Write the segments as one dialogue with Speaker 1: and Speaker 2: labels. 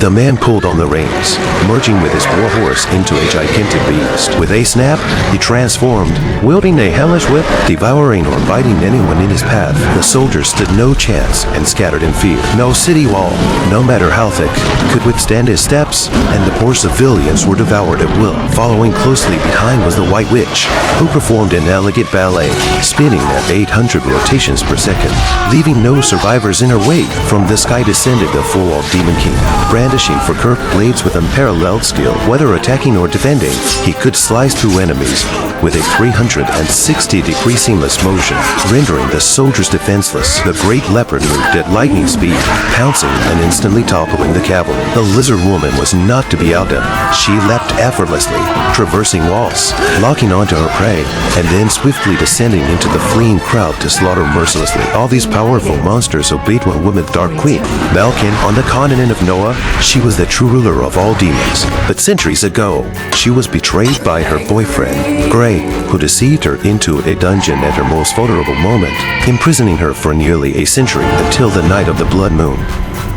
Speaker 1: The man pulled on the reins, merging with his war horse into a gigantic beast. With a snap, he transformed, wielding a hellish whip, devouring or biting anyone in his path. The soldiers stood no chance and scattered in fear. No city wall, no matter how thick, could withstand his steps, and the poor civilians were devoured at will. Following closely behind was the White Witch, who performed an elegant ballet, spinning at 800 rotations per second, leaving no survivors in her wake. From the sky descended the full Demon King, brandishing for curved blades with unparalleled skill. Whether attacking or defending, he could slice through enemies with a 360-degree seamless motion, rendering the soldiers defenseless. The great leopard moved at lightning speed, pouncing and instantly toppling the cavalry. The lizard woman was not to be outdone. She leapt effortlessly, traversing walls, locking onto her prey, and then swiftly descending into the fleeing crowd to slaughter mercilessly. All these powerful monsters obeyed one woman, Dark Queen. Malkin, on the continent of Noah, she was the true ruler of all demons. But centuries ago, she was betrayed by her boyfriend, Gray, who deceived her into a dungeon at her most vulnerable moment, imprisoning her for nearly a century until the night of the blood moon.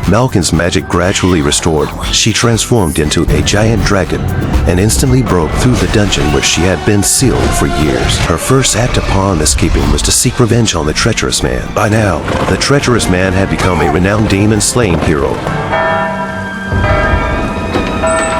Speaker 1: Malkin's magic gradually restored, she transformed into a giant dragon and instantly broke through the dungeon where she had been sealed for years. Her first act upon escaping was to seek revenge on the treacherous man. By now, the treacherous man had become a renowned demon-slaying hero.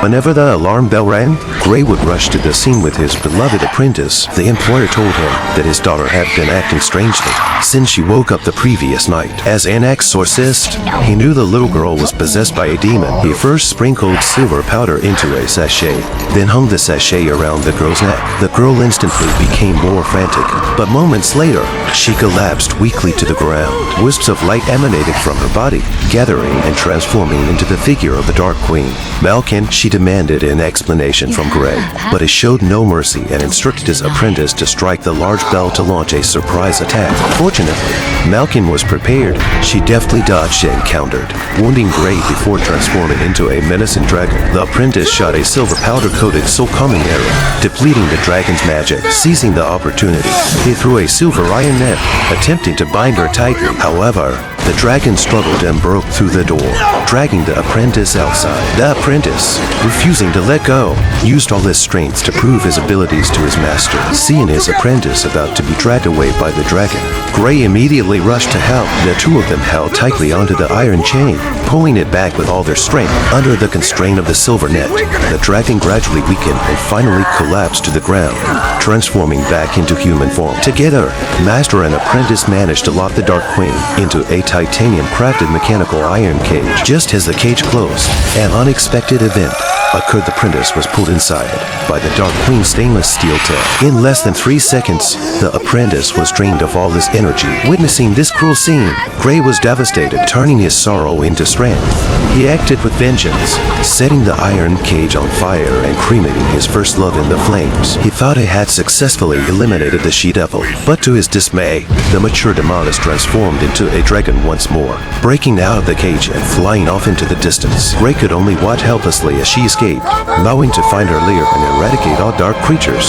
Speaker 1: Whenever the alarm bell rang, Gray would rush to the scene with his beloved apprentice. The employer told him that his daughter had been acting strangely since she woke up the previous night. As an exorcist, he knew the little girl was possessed by a demon. He first sprinkled silver powder into a sachet, then hung the sachet around the girl's neck. The girl instantly became more frantic, but moments later, she collapsed weakly to the ground. Wisps of light emanated from her body, gathering and transforming into the figure of the Dark Queen. Malkin, she demanded an explanation from Gray, but he showed no mercy and instructed his apprentice to strike the large bell to launch a surprise attack. Fortunately, Malkin was prepared. She deftly dodged and countered, wounding Gray before transforming into a menacing dragon. The apprentice shot a silver powder-coated soul-coming arrow, depleting the dragon's magic. Seizing the opportunity, he threw a silver iron net, attempting to bind her tightly. However, the dragon struggled and broke through the door, dragging the apprentice outside. The apprentice, refusing to let go, used all his strength to prove his abilities to his master. Seeing his apprentice about to be dragged away by the dragon, Gray immediately rushed to help. The two of them held tightly onto the iron chain, pulling it back with all their strength. Under the constraint of the silver net, the dragon gradually weakened and finally collapsed to the ground, transforming back into human form. Together, master and apprentice managed to lock the Dark Queen into a titanium-crafted mechanical iron cage. Just as the cage closed, an unexpected event occurred. The apprentice was pulled inside by the Dark Queen's stainless steel tail. In less than 3 seconds, the apprentice was drained of all his energy. Witnessing this cruel scene, Gray was devastated, turning his sorrow into strength. He acted with vengeance, setting the iron cage on fire and cremating his first love in the flames. He thought he had successfully eliminated the she-devil, but to his dismay, the mature demoness transformed into a dragon once more, breaking out of the cage and flying off into the distance. Gray could only watch helplessly as she escaped, vowing to find her lair and eradicate all dark creatures.